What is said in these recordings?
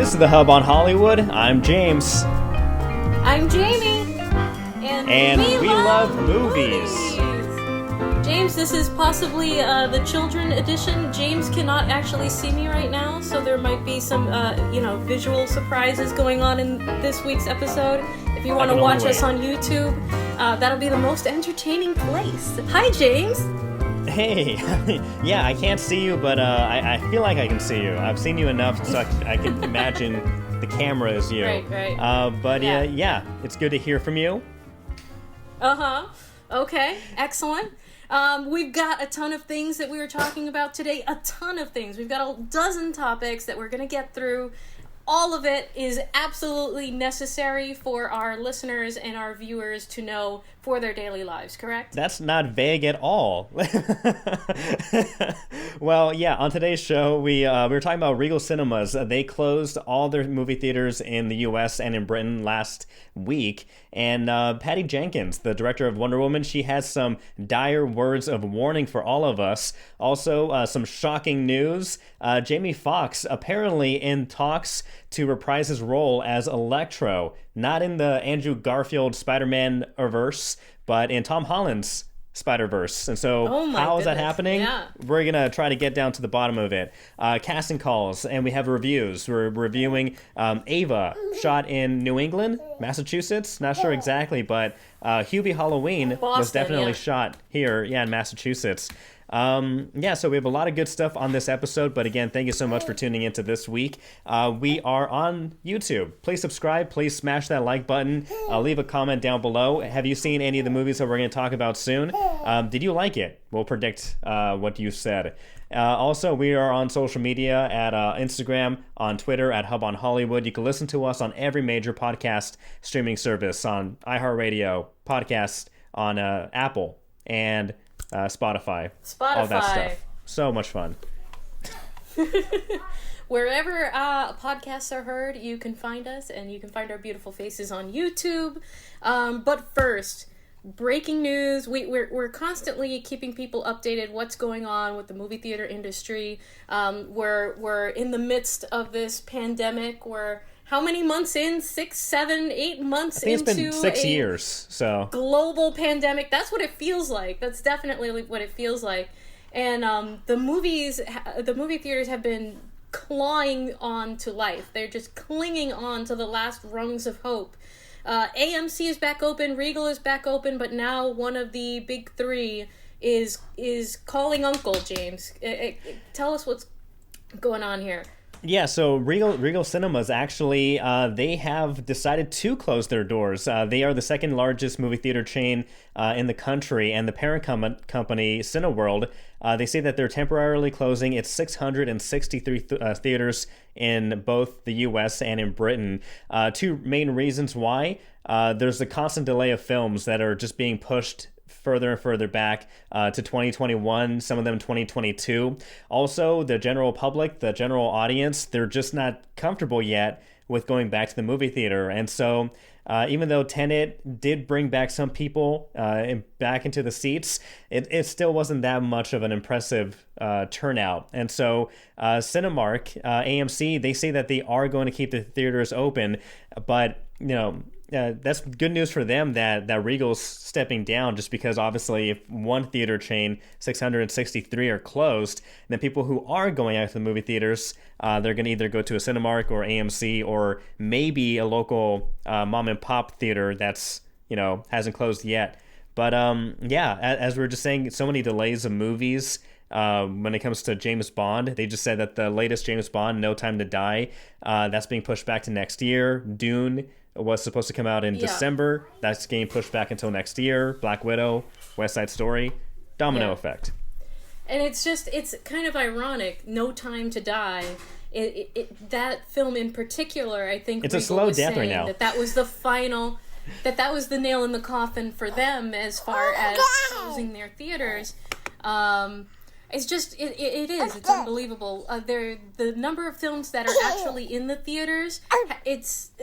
This is the Hub on Hollywood. I'm James. I'm Jamie. And we love movies. James, this is possibly the children edition. James cannot actually see me right now, so there might be some, visual surprises going on in this week's episode. If you want to watch us on YouTube, that'll be the most entertaining place. Hi, James. Hey. Yeah, I can't see you, but I feel like I can see you. I've seen you enough so I can imagine the camera is you. Right. But it's good to hear from you. Uh-huh. Okay, excellent. We've got a ton of things that we were talking about today. A ton of things. We've got a dozen topics that we're going to get through. All of it is absolutely necessary for our listeners and our viewers to know for their daily lives, correct? That's not vague at all. Well, yeah, on today's show, we were talking about Regal Cinemas. They closed all their movie theaters in the U.S. and in Britain last week. And Patty Jenkins, the director of Wonder Woman, she has some dire words of warning for all of us. Also, some shocking news. Jamie Foxx apparently in talks to reprise his role as Electro, not in the Andrew Garfield Spider-Man-verse, but in Tom Holland's Spider-Verse. And so how is that happening? Yeah. We're going to try to get down to the bottom of it. Casting calls, and we have reviews. We're reviewing Ava, shot in New England, Massachusetts. Not sure exactly, but Hubie Halloween was definitely shot here, in Massachusetts. So we have a lot of good stuff on this episode, but again, thank you so much for tuning into this week. We are on YouTube. Please subscribe, please smash that like button, leave a comment down below. Have you seen any of the movies that we're going to talk about soon? Did you like it? We'll predict what you said. Also, we are on social media at Instagram, on Twitter, at Hub on Hollywood. You can listen to us on every major podcast streaming service, on iHeartRadio, podcast on Apple, and Spotify, all that stuff. So much fun. Wherever podcasts are heard, you can find us, and you can find our beautiful faces on YouTube. But first, breaking news. We're constantly keeping people updated what's going on with the movie theater industry. We're in the midst of this pandemic. We're how many months in? 6, 7, 8 months into it's been 6 years, so global pandemic. That's what it feels like. That's definitely what it feels like. And the movie theaters have been clawing on to life. They're just clinging on to the last rungs of hope. AMC is back open, Regal is back open, but now one of the big three is calling Uncle. James, tell us what's going on here. Yeah, so Regal Cinemas actually, they have decided to close their doors. They are the second largest movie theater chain in the country, and the parent company, Cineworld, they say that they're temporarily closing its 663 theaters in both the U.S. and in Britain. Two main reasons why. There's a constant delay of films that are just being pushed further and further back to 2021, some of them 2022. Also, the general public, the general audience, they're just not comfortable yet with going back to the movie theater. And so even though Tenet did bring back some people back into the seats, it still wasn't that much of an impressive turnout. And so Cinemark, AMC, they say that they are going to keep the theaters open, but that's good news for them that Regal's stepping down, just because obviously if one theater chain, 663, are closed, then people who are going out to the movie theaters, they're going to either go to a Cinemark or AMC or maybe a local mom and pop theater that's, hasn't closed yet. But as we were just saying, so many delays of movies. When it comes to James Bond, they just said that the latest James Bond, No Time to Die, that's being pushed back to next year. Dune was supposed to come out in December. That's getting pushed back until next year. Black Widow, West Side Story, domino effect. And it's kind of ironic, No Time to Die. That film in particular, I think it's a slow death right now. That was the final, that was the nail in the coffin for them as far as closing their theaters. It's just, it's unbelievable. The number of films that are actually in the theaters,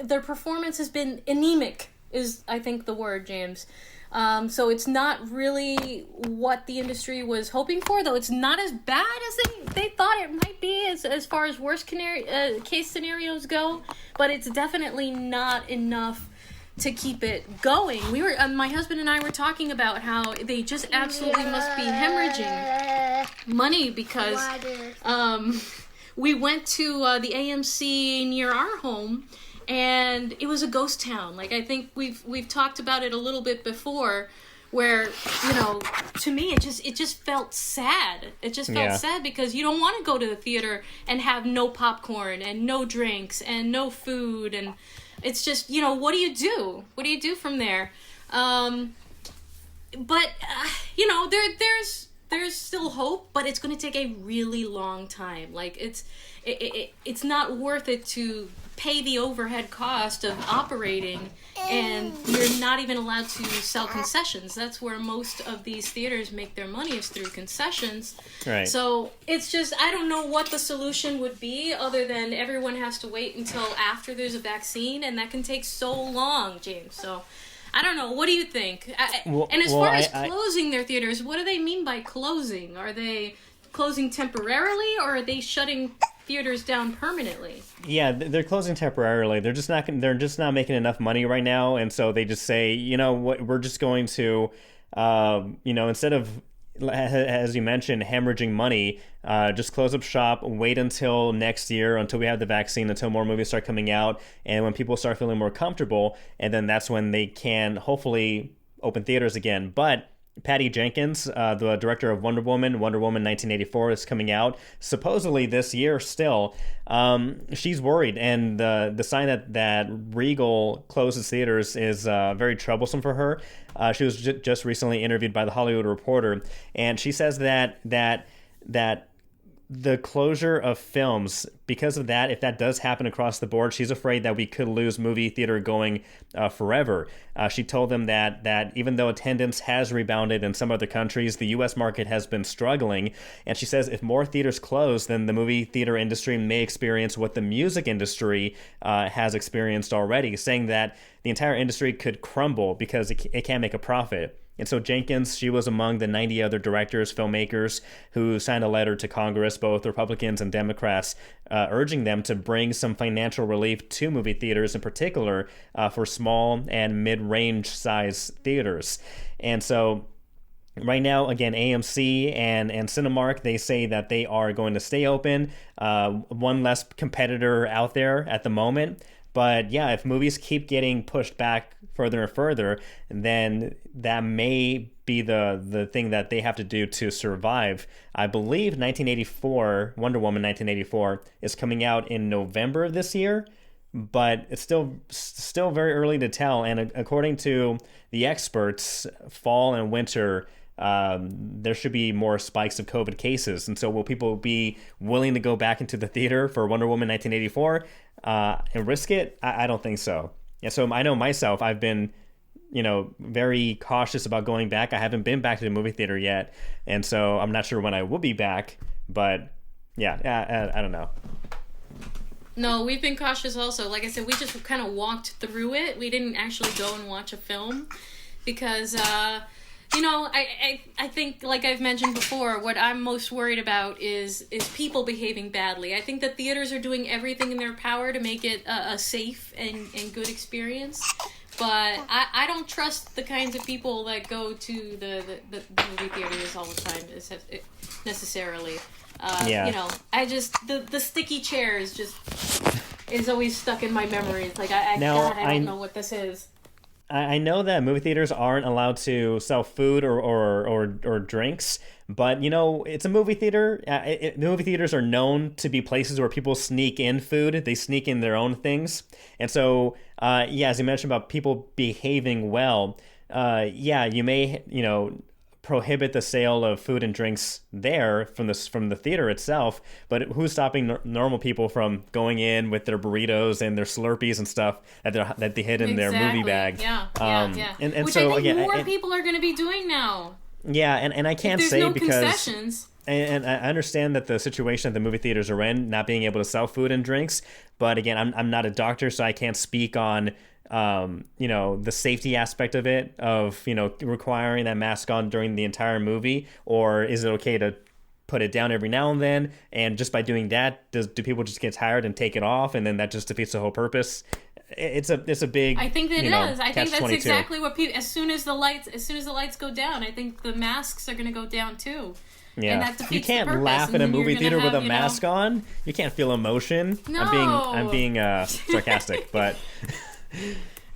their performance has been anemic, is I think the word, James. So it's not really what the industry was hoping for, though it's not as bad as they thought it might be as far as worst case scenarios go, but it's definitely not enough to keep it going. We were my husband and I were talking about how they just absolutely must be hemorrhaging money because we went to the AMC near our home, and it was a ghost town. Like, I think we've talked about it a little bit before, where, you know, to me it just felt sad. It just felt sad because you don't want to go to the theater and have no popcorn and no drinks and no food, and it's just, you know, what do you do? What do you do from there? But you know, there's still hope, but it's going to take a really long time. Like, it's not worth it to pay the overhead cost of operating, and you're not even allowed to sell concessions. That's where most of these theaters make their money, is through concessions. Right. So it's just, I don't know what the solution would be, other than everyone has to wait until after there's a vaccine, and that can take so long, James. So I don't know. What do you think? And as far as closing their theaters, what do they mean by closing? Are they closing temporarily, or are they shutting theaters down permanently? Yeah, they're closing temporarily. They're just not making enough money right now, and so they just say, you know what, we're just going to, you know, instead of, as you mentioned, hemorrhaging money, just close up shop, wait until next year, until we have the vaccine, until more movies start coming out, and when people start feeling more comfortable, and then that's when they can hopefully open theaters again. But Patty Jenkins, the director of Wonder Woman 1984, is coming out supposedly this year still. She's worried, and the sign that Regal closes theaters is very troublesome for her. She was just recently interviewed by The Hollywood Reporter, and she says that the closure of films, because of that, if that does happen across the board, she's afraid that we could lose movie theater going forever. She told them that even though attendance has rebounded in some other countries, the U.S. market has been struggling. And she says if more theaters close, then the movie theater industry may experience what the music industry has experienced already, saying that the entire industry could crumble because it can't make a profit. And so Jenkins, she was among the 90 other directors, filmmakers who signed a letter to Congress, both Republicans and Democrats, urging them to bring some financial relief to movie theaters, in particular for small and mid-range size theaters. And so right now, again, AMC and Cinemark, they say that they are going to stay open. One less competitor out there at the moment. But yeah, if movies keep getting pushed back further and further, then that may be the thing that they have to do to survive. I believe 1984, Wonder Woman 1984, is coming out in November of this year, but it's still very early to tell. And according to the experts, fall and winter, there should be more spikes of COVID cases. And so will people be willing to go back into the theater for Wonder Woman 1984 and risk it? I don't think so. And so I know myself, I've been, you know, very cautious about going back. I haven't been back to the movie theater yet. And so I'm not sure when I will be back. But yeah, I don't know. No, we've been cautious also. Like I said, we just kind of walked through it. We didn't actually go and watch a film because you know, I think, like I've mentioned before, what I'm most worried about is people behaving badly. I think that theaters are doing everything in their power to make it a safe and good experience. But I don't trust the kinds of people that go to the movie theaters all the time necessarily. You know, I just, the sticky chair is always stuck in my memory. It's like, I don't know what this is. I know that movie theaters aren't allowed to sell food or drinks, but, you know, it's a movie theater. Movie theaters are known to be places where people sneak in food. They sneak in their own things. And so, as you mentioned about people behaving well, you may, you know, prohibit the sale of food and drinks there from the theater itself, but who's stopping normal people from going in with their burritos and their Slurpees and stuff that they hid in their movie bag? Yeah. And which so I think again, more people are going to be doing now. Yeah, and I can't say no because concessions. And I understand that the situation that the movie theaters are in, not being able to sell food and drinks, but again, I'm not a doctor, so I can't speak on the safety aspect of it, of requiring that mask on during the entire movie, or is it okay to put it down every now and then, and just by doing that, do people just get tired and take it off, and then that just defeats the whole purpose? It's a big. I think that it does. I think that's 22. exactly what people. As soon as the lights go down, I think the masks are going to go down too. Yeah, and that defeats you can't the purpose. laugh in a movie theater with a mask on. You can't feel emotion. No. I'm being sarcastic, but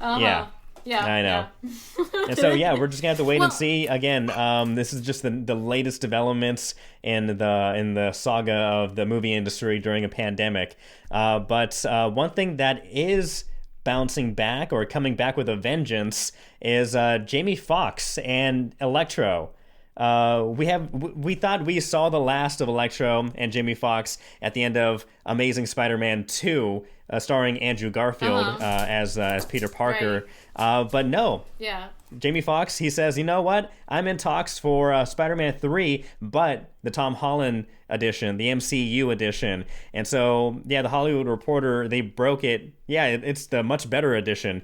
yeah. Yeah, I know. Yeah. And so, we're just gonna have to wait and see. Again, this is just the latest developments in the saga of the movie industry during a pandemic. But one thing that is bouncing back or coming back with a vengeance is Jamie Foxx and Electro. We thought we saw the last of Electro and Jamie Foxx at the end of Amazing Spider-Man 2, starring Andrew Garfield as Peter Parker. Right. But no. Yeah. Jamie Foxx, he says, you know what? I'm in talks for Spider-Man 3, but the Tom Holland edition, the MCU edition. And so, the Hollywood Reporter, they broke it. Yeah, it's the much better edition.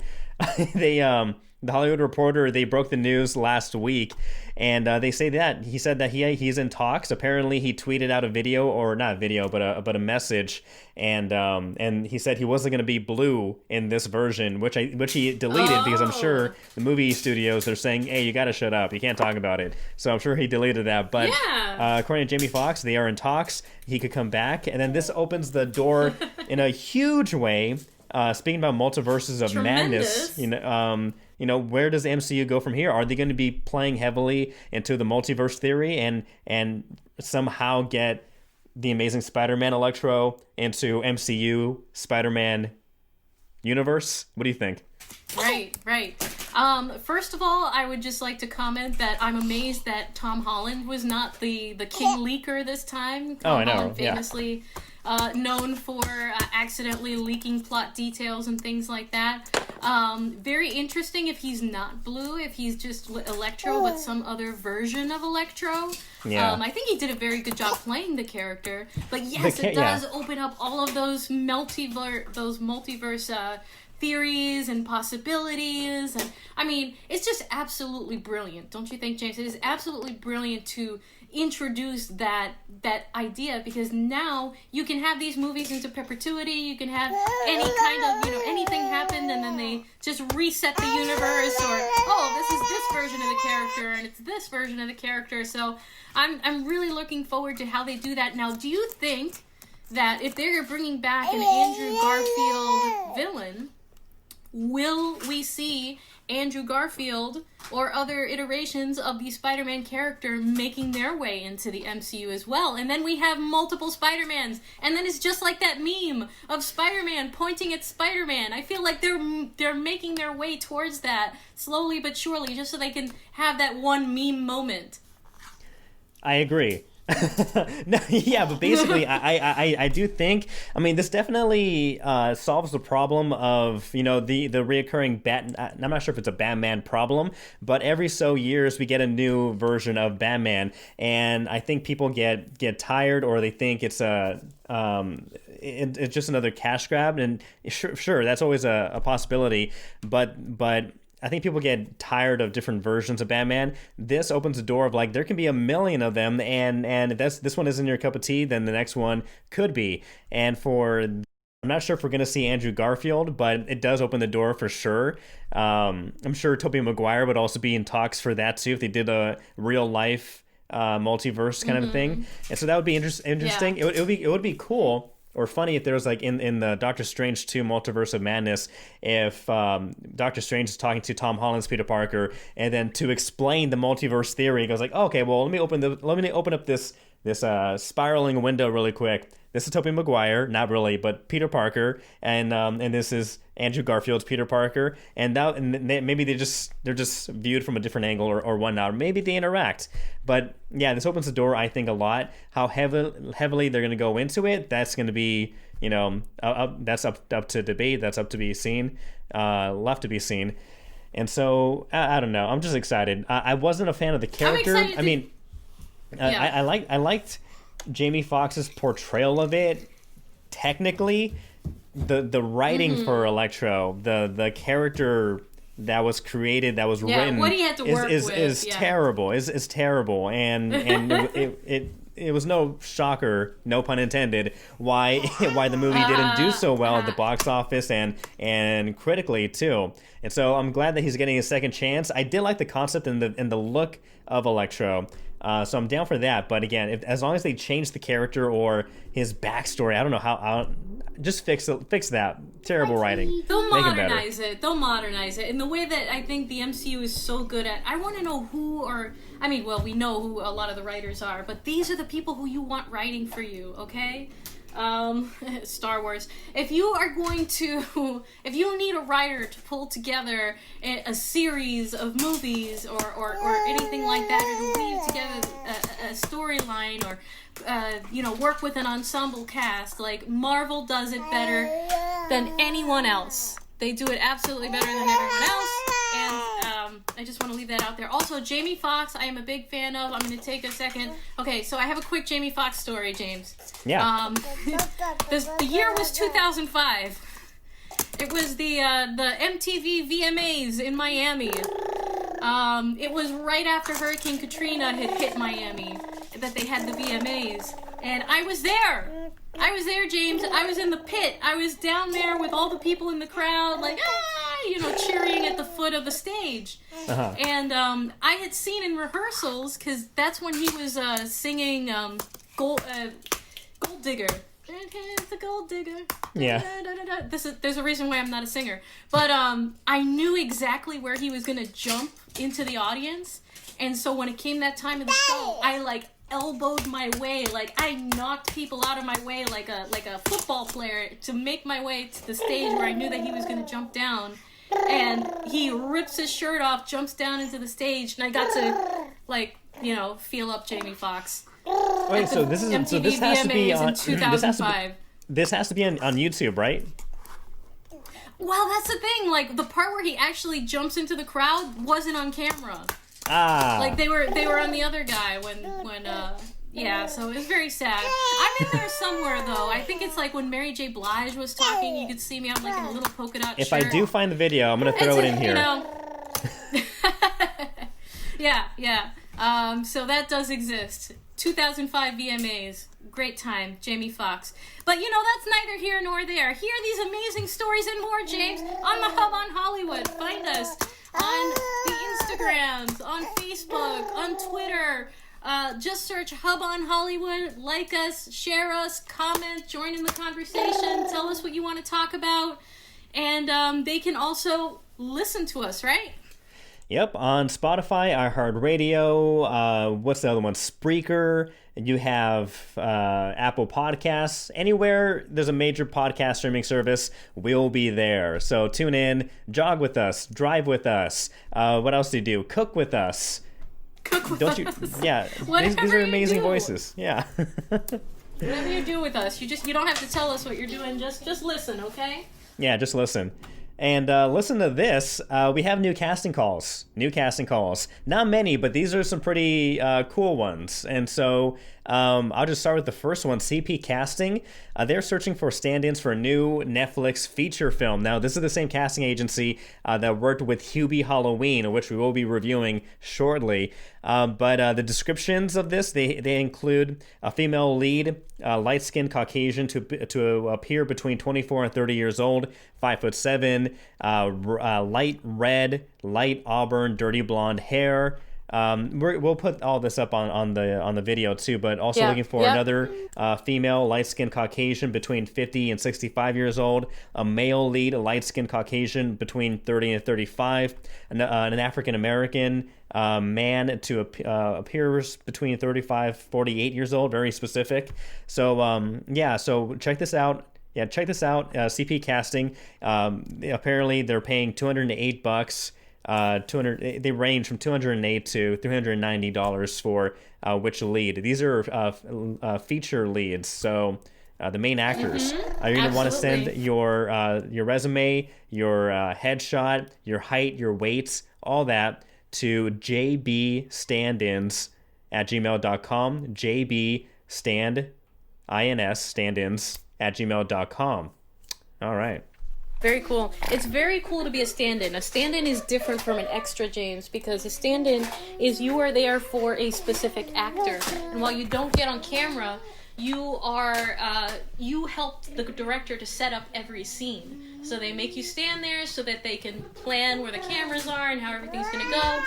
The Hollywood Reporter, they broke the news last week, and they say that he said that he's in talks. Apparently, he tweeted out a video, or not a video, but a message, and he said he wasn't going to be blue in this version, which he deleted because I'm sure the movie studios are saying, hey, you got to shut up, you can't talk about it. So I'm sure he deleted that. But according to Jamie Foxx, they are in talks. He could come back, and then this opens the door in a huge way. Speaking about multiverses of madness, where does the MCU go from here? Are they going to be playing heavily into the multiverse theory and somehow get the Amazing Spider-Man Electro into MCU Spider-Man universe? What do you think? Right. First of all, I would just like to comment that I'm amazed that Tom Holland was not the king leaker this time. I know. Holland famously known for accidentally leaking plot details and things like that. Very interesting if he's not blue, if he's just Electro, but some other version of Electro. Yeah. I think he did a very good job playing the character. But yes, it does open up all of those multiverse theories and possibilities, and I mean, it's just absolutely brilliant, don't you think, James? It is absolutely brilliant to introduce that idea, because now you can have these movies into perpetuity. You can have any kind of anything happen, and then they just reset the universe, or this is this version of the character and it's this version of the character. So I'm really looking forward to how they do that. Now, do you think that if they're bringing back an Andrew Garfield villain, will we see Andrew Garfield or other iterations of the Spider-Man character making their way into the MCU as well? And then we have multiple Spider-Mans, and then it's just like that meme of Spider-Man pointing at Spider-Man. I feel like they're making their way towards that slowly but surely, just so they can have that one meme moment. I agree. No, but basically, I do think, this definitely solves the problem of, the reoccurring I'm not sure if it's a Batman problem, but every so years we get a new version of Batman, and I think people get tired, or they think it's it's just another cash grab, and sure, that's always a possibility, but I think people get tired of different versions of Batman. This opens the door of there can be a million of them, and if this one isn't your cup of tea, then the next one could be. And I'm not sure if we're going to see Andrew Garfield, but it does open the door for sure. I'm sure Tobey Maguire would also be in talks for that too, if they did a real life multiverse kind of a thing. And so that would be interesting. Yeah. It would be cool. Or funny if there was in the Doctor Strange 2 Multiverse of Madness, if Doctor Strange is talking to Tom Holland's Peter Parker, and then to explain the multiverse theory, he goes okay, well, let me open up this spiraling window really quick. This is Tobey Maguire, not really, but Peter Parker, and this is Andrew Garfield's Peter Parker, and maybe they're just viewed from a different angle or whatnot. Or maybe they interact, but yeah, this opens the door, I think, a lot. How heavily they're going to go into it, that's going to be that's up to debate. That's up to be seen, left to be seen. And so I don't know. I'm just excited. I wasn't a fan of the character. I liked Jamie Foxx's portrayal of it technically, the writing for Electro, the character that was created, that was written, what he had to work with, is terrible. Is terrible, and it was no shocker, no pun intended, why the movie didn't do so well at the box office and critically too. And so I'm glad that he's getting a second chance. I did like the concept and the look of Electro. So I'm down for that. But again, as long as they change the character or his backstory, I don't know how. Just fix that. Terrible writing. They'll modernize it. They'll modernize it in the way that I think the MCU is so good at. I want to know we know who a lot of the writers are, but these are the people who you want writing for you, okay? Star Wars. If you need a writer to pull together a series of movies or anything like that, or to weave together a storyline, or work with an ensemble cast, like Marvel does it better than anyone else. They do it absolutely better than everyone else, and I just want to leave that out there. Also, Jamie Foxx, I am a big fan of. I'm going to take a second. Okay, so I have a quick Jamie Foxx story, James. Yeah. The year was 2005. It was the MTV VMAs in Miami. It was right after Hurricane Katrina had hit Miami that they had the VMAs. And I was there. James. I was in the pit. I was down there with all the people in the crowd, like, cheering at the foot of the stage. Uh-huh. And I had seen in rehearsals, because that's when he was singing Gold Digger. The Gold Digger. Yeah. There's a reason why I'm not a singer. But I knew exactly where he was going to jump into the audience. And so when it came that time of the show, I elbowed my way, I knocked people out of my way like a football player to make my way to the stage where I knew that he was going to jump down. And he rips his shirt off, jumps down into the stage, and I got to feel up Jamie Foxx. Wait, so this has to be on 2005. This has to be on YouTube, right? Well, that's the thing. The part where he actually jumps into the crowd wasn't on camera. They were on the other guy when so it was very sad. I'm in there somewhere though. I think it's when Mary J. Blige was talking, you could see me. I'm in a little polka dot shirt. If I do find the video, I'm gonna throw it in here. Yeah. So that does exist. 2005 VMAs. Great time. Jamie Foxx. But that's neither here nor there. Hear these amazing stories and more, James, on the Hub on Hollywood. Find us on the Instagrams, on Facebook, on Twitter. Just search Hub on Hollywood. Like us, share us, comment, join in the conversation, tell us what you want to talk about. And they can also listen to us, right? Yep, on Spotify, iHeartRadio, what's the other one? Spreaker. You have Apple Podcasts. Anywhere there's a major podcast streaming service, we'll be there. So tune in, jog with us, drive with us. What else do you do? Cook with us. Yeah, these are amazing voices. Yeah. Whatever you do with us, you don't have to tell us what you're doing. Just listen, okay? Yeah, just listen. And listen to this. We have new casting calls. Not many, but these are some pretty cool ones. And so I'll just start with the first one, CP Casting. They're searching for stand-ins for a new Netflix feature film. Now, this is the same casting agency that worked with Hubie Halloween, which we will be reviewing shortly. But the descriptions of this, they include a female lead, light-skinned Caucasian to appear between 24 and 30 years old, 5'7", light red, light auburn, dirty blonde hair. We'll put all this up on the video too, but also looking for another female light-skinned Caucasian between 50 and 65 years old, a male lead, a light-skinned Caucasian between 30 and 35, an African American man to appears between 35 48 years old, very specific. So so check this out. CP Casting. Apparently they're paying $208. They range from $208 to $390 for which lead. These are feature leads, so the main actors. You're gonna want to send your resume, your headshot, your height, your weights, all that to jbstandins@gmail.com. jbstandins@gmail.com. All right. Very cool. It's very cool to be a stand-in. A stand-in is different from an extra, James, because a stand-in is you are there for a specific actor. And while you don't get on camera, you helped the director to set up every scene. So they make you stand there so that they can plan where the cameras are and how everything's going to go.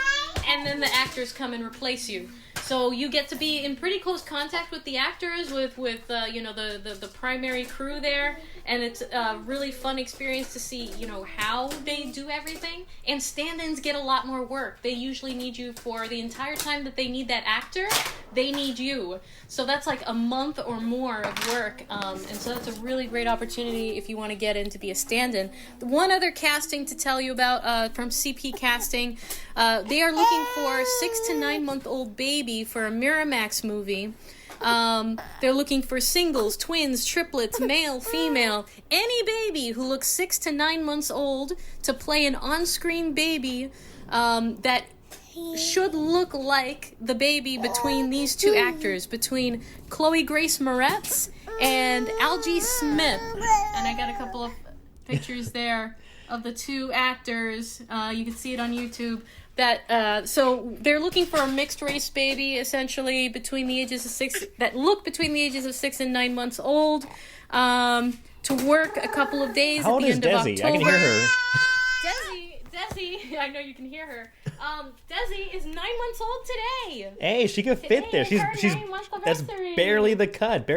And then the actors come and replace you. So you get to be in pretty close contact with the actors, with the primary crew there, and it's a really fun experience to see, how they do everything. And stand-ins get a lot more work. They usually need you for the entire time that they need that actor, they need you. So that's like a month or more of work, and so that's a really great opportunity if you want to get in to be a stand-in. One other casting to tell you about from CP Casting, they are looking for a 6 to 9 month old baby for a Miramax movie. They're looking for singles, twins, triplets, male, female, any baby who looks 6 to 9 months old to play an on-screen baby that should look like the baby between these two actors, between Chloe Grace Moretz and Algie Smith. And I got a couple of pictures there of the two actors. You can see it on YouTube. So they're looking for a mixed race baby, essentially between the ages of 6 and 9 months old, to work a couple of days How at old the is end of Desi? October. I can hear her. Desi, I know you can hear her. Desi is 9 months old today. Hey, she could fit there. She's 9-month that's anniversary. barely the cut.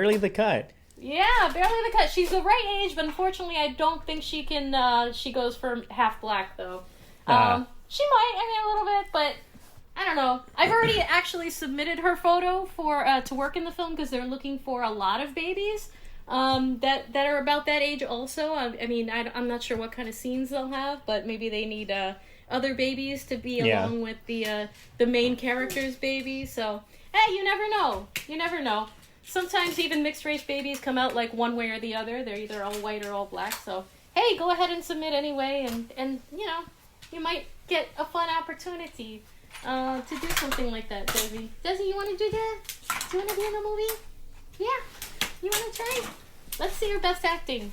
Yeah, barely the cut. She's the right age, but unfortunately, I don't think she can. She goes for half black though. She might, a little bit, but I don't know. I've already actually submitted her photo for to work in the film because they're looking for a lot of babies that are about that age also. I'm not sure what kind of scenes they'll have, but maybe they need other babies to be along with the main character's baby. So, hey, you never know. Sometimes even mixed race babies come out like one way or the other. They're either all white or all black. So, hey, go ahead and submit anyway, and you might get a fun opportunity to do something like that, Desi. Desi, you want to do that? Do you want to be in a movie? Yeah. You want to try? Let's see your best acting.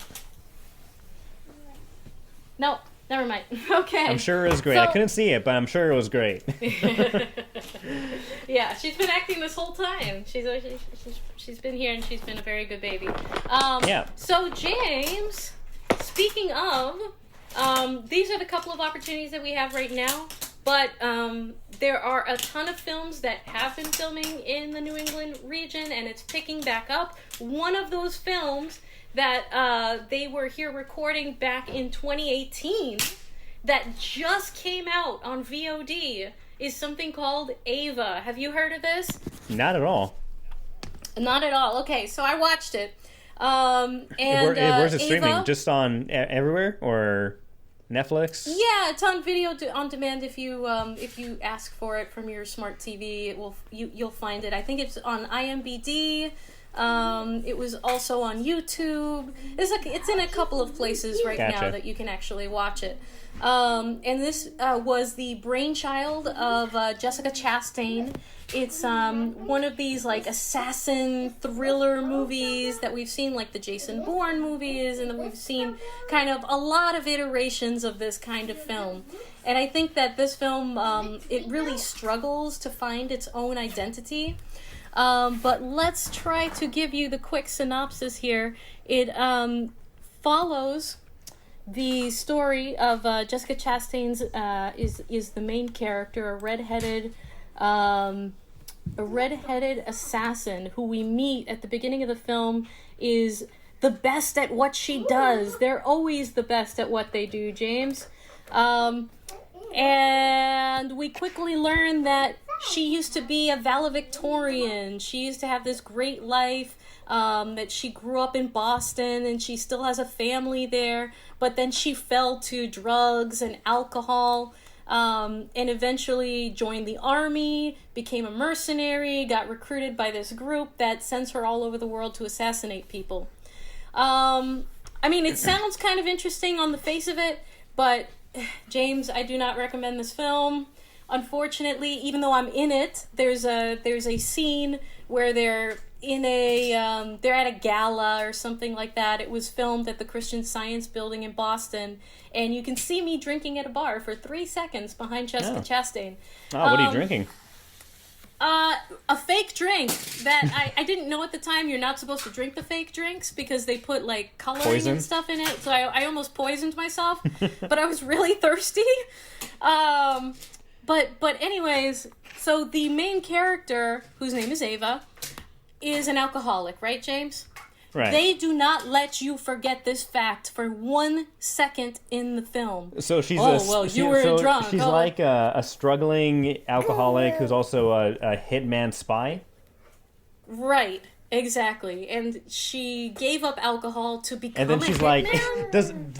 No, never mind. Okay. I'm sure it was great. I couldn't see it, but I'm sure it was great. Yeah, she's been acting this whole time. She's been here and she's been a very good baby. Yeah. So James, speaking of, these are the couple of opportunities that we have right now, but there are a ton of films that have been filming in the New England region, and it's picking back up. One of those films that they were here recording back in 2018 that just came out on VOD is something called Ava. Have you heard of this? Not at all. Not at all. Okay, so I watched it. Where's it streaming? Ava, Just on everywhere or Netflix? Yeah, it's on video on demand. If you ask for it from your smart TV, you'll find it. I think it's on IMDb. It was also on YouTube. It's in a couple of places right now that you can actually watch it. And this was the brainchild of Jessica Chastain. It's one of these like assassin thriller movies that we've seen, like the Jason Bourne movies, and then we've seen kind of a lot of iterations of this kind of film. And I think that this film, it really struggles to find its own identity. But let's try to give you the quick synopsis here. It follows the story of Jessica Chastain's is the main character, a redheaded assassin who we meet at the beginning of the film is the best at what she does. They're always the best at what they do, James. And we quickly learn that she used to be a valedictorian. She used to have this great life, that she grew up in Boston and she still has a family there, but then she fell to drugs and alcohol, and eventually joined the army, became a mercenary, got recruited by this group that sends her all over the world to assassinate people. It sounds kind of interesting on the face of it, but James, I do not recommend this film. Unfortunately, even though I'm in it, there's a scene where they're they're at a gala or something like that. It was filmed at the Christian Science Building in Boston, and you can see me drinking at a bar for 3 seconds behind Jessica Chastain. Oh, what are you drinking? A fake drink that I didn't know at the time. You're not supposed to drink the fake drinks because they put like coloring Poison? and stuff in it. So I almost poisoned myself, but I was really thirsty. But anyways, so the main character, whose name is Ava, is an alcoholic, right, James? Right. They do not let you forget this fact for 1 second in the film. So she's you were drunk. She's like a struggling alcoholic who's also a hitman spy. Right, exactly. And she gave up alcohol to become and then she's like,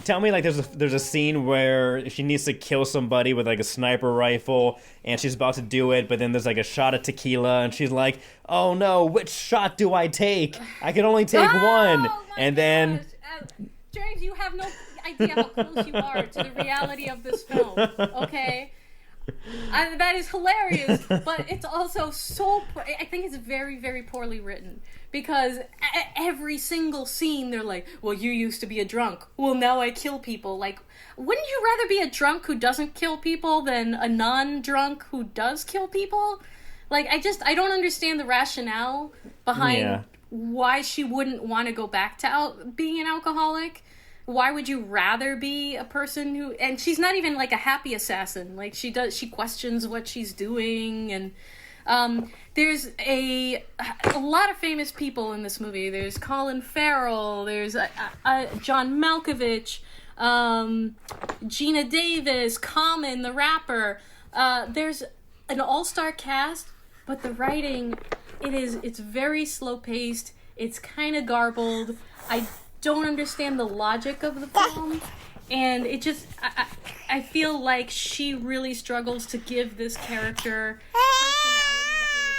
tell me, like, there's a scene where she needs to kill somebody with like a sniper rifle, and she's about to do it, but then there's like a shot of tequila, and she's like, oh no, which shot do I take? I can only take one. And then James, you have no idea how close you are to the reality of this film, okay? That is hilarious, but it's also I think it's very, very poorly written, because every single scene they're like, well, you used to be a drunk, well, now I kill people. Like, wouldn't you rather be a drunk who doesn't kill people than a non-drunk who does kill people? Like, I don't understand the rationale behind why she wouldn't want to go back to being an alcoholic. Why would you rather be a person who... And she's not even, like, a happy assassin. Like, she questions what she's doing, and... there's a lot of famous people in this movie. There's Colin Farrell, there's John Malkovich, Gina Davis, Common, the rapper. There's an all-star cast, but the writing, it's very slow-paced. It's kind of garbled. I don't understand the logic of the film, and it just I feel like she really struggles to give this character personality that we would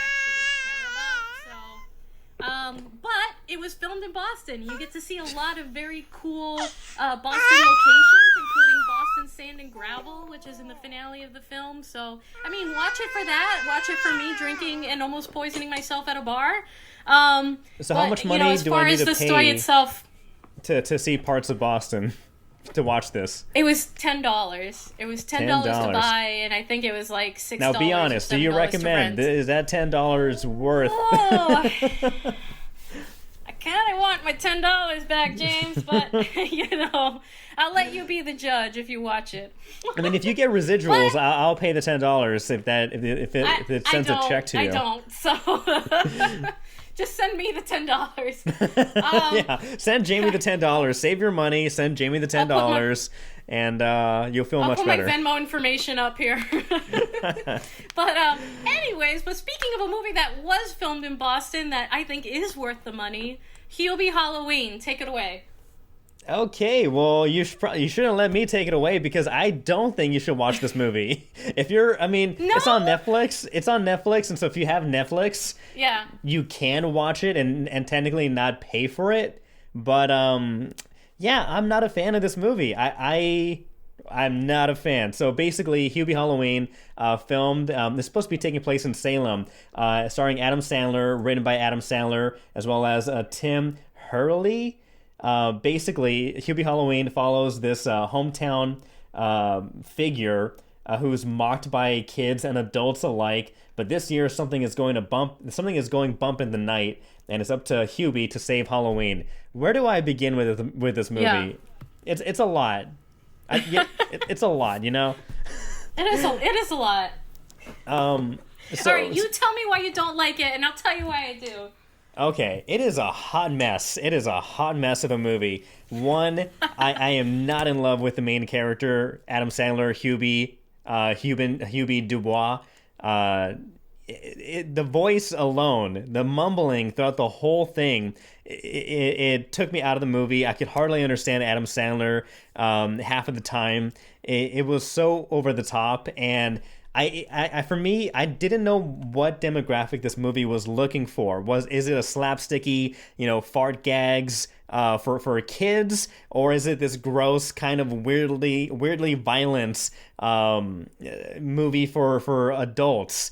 actually care about. But it was filmed in Boston. You get to see a lot of very cool Boston locations, including Boston Sand and Gravel, which is in the finale of the film. So I mean, watch it for that. Watch it for me drinking and almost poisoning myself at a bar. So how much money as do far I need as to the pay story itself, to see parts of Boston to watch this? it was $10. It was $10 to buy, and I think it was like $6. Now be honest, do you recommend? Is that $10 worth? Oh, I kind of want my $10 back, James, but I'll let you be the judge if you watch it. I mean, if you get residuals, I'll pay the $10 if it sends a check to you. I don't. So just send me the $10. Yeah, send Jamie the $10. Save your money. Send Jamie the $10, and you'll feel much better. I'll put my Venmo information up here. But anyways, but speaking of a movie that was filmed in Boston that I think is worth the money, Hubie Halloween, take it away. Okay, well, you shouldn't let me take it away, because I don't think you should watch this movie. It's on Netflix. It's on Netflix, and so if you have Netflix, you can watch it and technically not pay for it. But I'm not a fan of this movie. I'm not a fan. So basically, Hubie Halloween filmed. It's supposed to be taking place in Salem, starring Adam Sandler, written by Adam Sandler, as well as Tim Hurley. Basically, Hubie Halloween follows this hometown figure who's mocked by kids and adults alike. But this year, something is going bump in the night, and it's up to Hubie to save Halloween. Where do I begin with this movie? Yeah. It's a lot. It's a lot, you know. It is a lot. All right, you tell me why you don't like it, and I'll tell you why I do. Okay, it is a hot mess. It is a hot mess of a movie. One, I am not in love with the main character, Adam Sandler, Hubie Dubois. The voice alone, the mumbling throughout the whole thing, it took me out of the movie. I could hardly understand Adam Sandler half of the time. It was so over the top, and for me, I didn't know what demographic this movie was looking for. Is it a slapsticky, fart gags for kids, or is it this gross kind of weirdly violent movie for adults?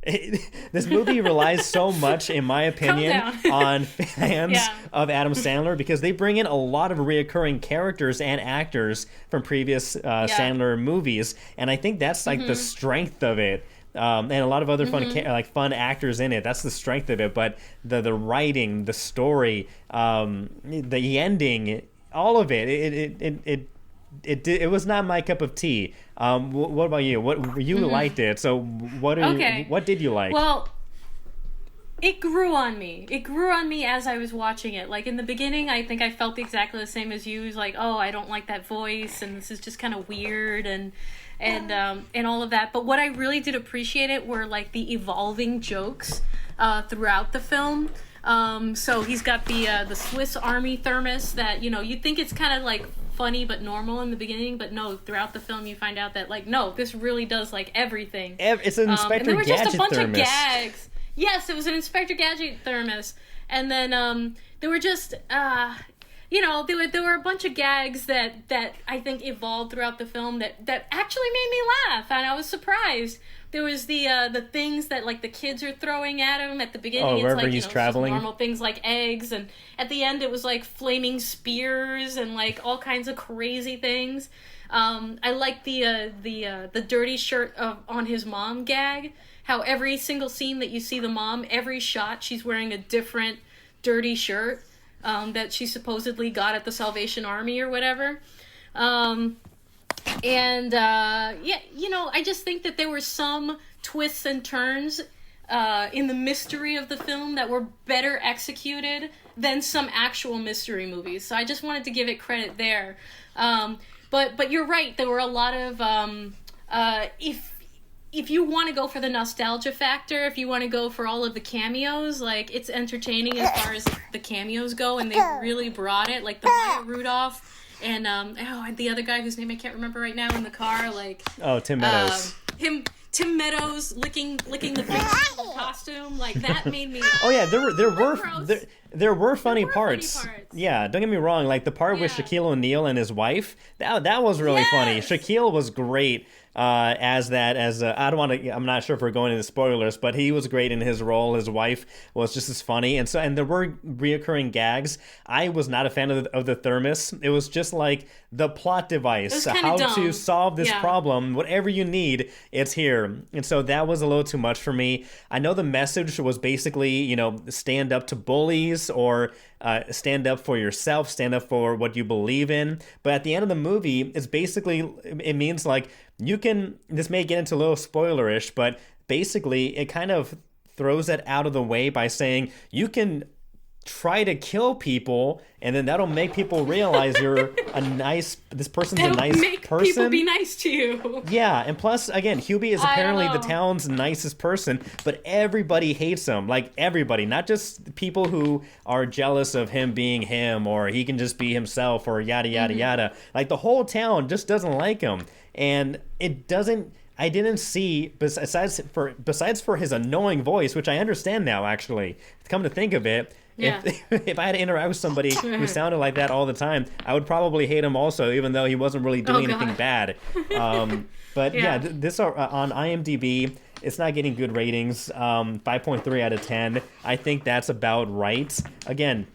This movie relies so much, in my opinion, down. on fans Yeah. of Adam Sandler because they bring in a lot of reoccurring characters and actors from previous Sandler movies, and I think that's like the strength of it. And a lot of other fun actors in it. That's the strength of it. But the writing, the story, the ending, all of it was not my cup of tea. What about you? What you liked it? So what did you like? Well, it grew on me. It grew on me as I was watching it. Like in the beginning, I think I felt exactly the same as you. It was like, oh, I don't like that voice, and this is just kind of weird, and all of that. But what I really did appreciate it were like the evolving jokes throughout the film. So he's got the Swiss Army thermos that, you know, you think it's kind of like funny but normal in the beginning, but no, throughout the film you find out that like, no, this really does like everything. It's an Inspector and there were Gadget just a bunch thermos. of gags. Yes, it was an Inspector Gadget thermos. And then there were just you know, there were a bunch of gags that I think evolved throughout the film that actually made me laugh, and I was surprised. There was the things that like the kids are throwing at him at the beginning. It's wherever like, he's you know, traveling. normal things like eggs, and at the end it was like flaming spears and like all kinds of crazy things. I like the dirty shirt on his mom gag. How every single scene that you see the mom, every shot she's wearing a different dirty shirt. That she supposedly got at the Salvation Army or whatever. Yeah, you know, I just think that there were some twists and turns in the mystery of the film that were better executed than some actual mystery movies. So I just wanted to give it credit there. But you're right, there were a lot of if you want to go for the nostalgia factor, if you want to go for all of the cameos, like, it's entertaining as far as the cameos go, and they really brought it, like the Maya Rudolph and the other guy whose name I can't remember right now in the car, like Tim Meadows. Tim Meadows licking the face in the costume, like that made me. Oh yeah, there were funny parts. Yeah, don't get me wrong. Like the part with Shaquille O'Neal and his wife, that was really funny. Shaquille was great. I don't want to. I'm not sure if we're going into spoilers, but he was great in his role. His wife was just as funny, and there were reoccurring gags. I was not a fan of the thermos. It was just like the plot device, how to solve this problem. Whatever you need, it's here. And so that was a little too much for me. I know the message was basically, you know, stand up to bullies or stand up for yourself, stand up for what you believe in. But at the end of the movie, it means like this may get into a little spoilerish, but basically it kind of throws that out of the way by saying you can try to kill people, and then that'll make people realize this person's a nice make person. People be nice to you. Yeah, and plus, again, Hubie is apparently the town's nicest person, but everybody hates him. Like, everybody, not just people who are jealous of him being him, or he can just be himself, or yada, yada, yada. Like, the whole town just doesn't like him. And I didn't see, besides for his annoying voice, which I understand now, actually, come to think of it, if I had to interact with somebody who sounded like that all the time, I would probably hate him also, even though he wasn't really doing anything bad. But this on IMDb, it's not getting good ratings. 5.3 out of 10. I think that's about right. Again,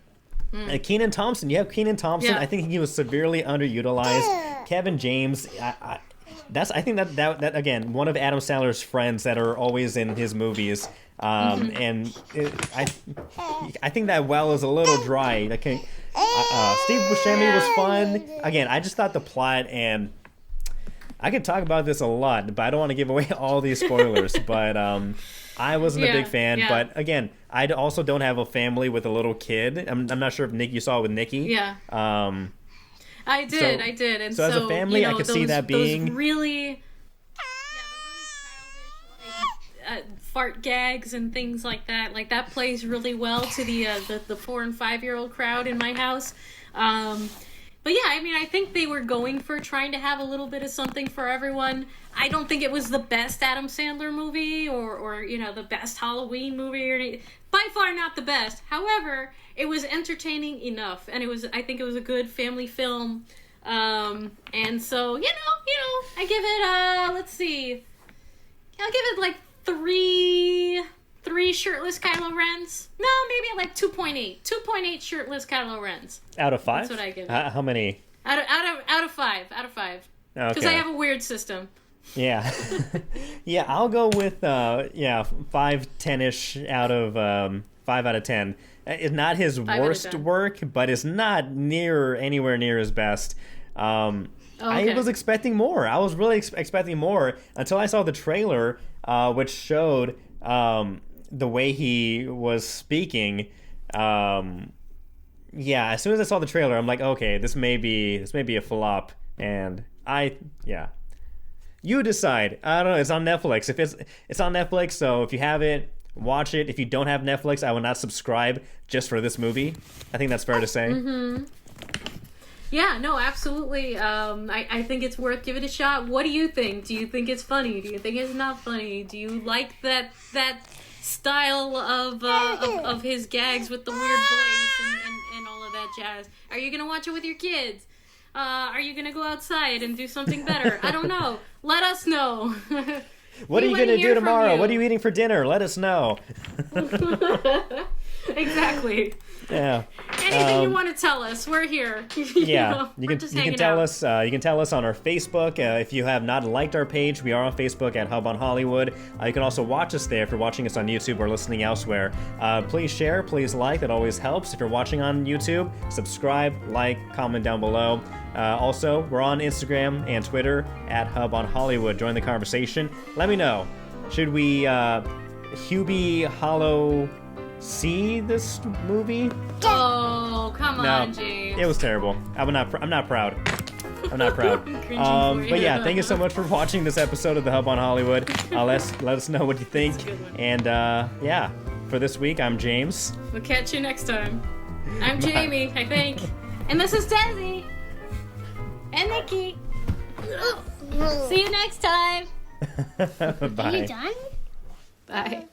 Kenan Thompson. You have Kenan Thompson. I think he was severely underutilized. Kevin James. I think that again, one of Adam Sandler's friends that are always in his movies. I think that well is a little dry. Okay, Steve Buscemi was fun. Again, I just thought the plot, and I could talk about this a lot, but I don't want to give away all these spoilers. But I wasn't a big fan. Yeah. But again, I also don't have a family with a little kid. I'm not sure if you saw it with Nikki. Yeah. I did. And so as a family, you know, I could see that being those really childish, fart gags and things like that. Like, that plays really well to the 4 and 5-year-old crowd in my house. But yeah, I mean, I think they were going for trying to have a little bit of something for everyone. I don't think it was the best Adam Sandler movie or you know, the best Halloween movie or anything. By far not the best. However, it was entertaining enough, and I think it was a good family film. And so, you know, I give it let's see. I'll give it like three shirtless Kylo Rens. No, maybe like 2.8. 2.8 shirtless Kylo Rens. Out of 5? That's what I give it. How many? Out of 5. Out of 5. Because Okay. I have a weird system. Yeah. Yeah, I'll go with 5, 10-ish out of 5 out of 10. It's not his out of worst 10. work, but it's not anywhere near his best. I Okay. was expecting more. I was really expecting more until I saw the trailer, which showed the way he was speaking. Yeah, as soon as I saw the trailer, I'm like, okay, this may be a flop, and you decide. I don't know. It's on Netflix. If it's on Netflix, so if you have it, watch it. If you don't have Netflix, I will not subscribe just for this movie. I think that's fair to say. Mm-hmm. Yeah, no, absolutely. I think it's worth giving it a shot. What do you think? Do you think it's funny? Do you think it's not funny? Do you like that style of his gags with the weird voice and all of that jazz? Are you gonna watch it with your kids? Are you gonna go outside and do something better? I don't know. Let us know. What are you wanna going to hear do from tomorrow? you. What are you eating for dinner? Let us know. Exactly. Yeah. Anything you want to tell us, we're here. Yeah, you can hanging tell out. us. You can tell us on our Facebook. If you have not liked our page, we are on Facebook at Hub on Hollywood. You can also watch us there if you're watching us on YouTube or listening elsewhere. Please share, please like. That always helps. If you're watching on YouTube, subscribe, like, comment down below. Also, we're on Instagram and Twitter at Hub on Hollywood. Join the conversation. Let me know. Should we Hubie Hollow see this movie? Oh, come No, on, James. it was terrible. I'm not proud. I'm not proud. Cringing for But you. yeah, thank you so much for watching this episode of the Hub on Hollywood. Let us know what you think. That's a good one. And yeah, for this week, I'm James. We'll catch you next time. I'm Bye. Jamie, I think. And this is Desi. And Nikki. See you next time. Bye. Are you done? Bye.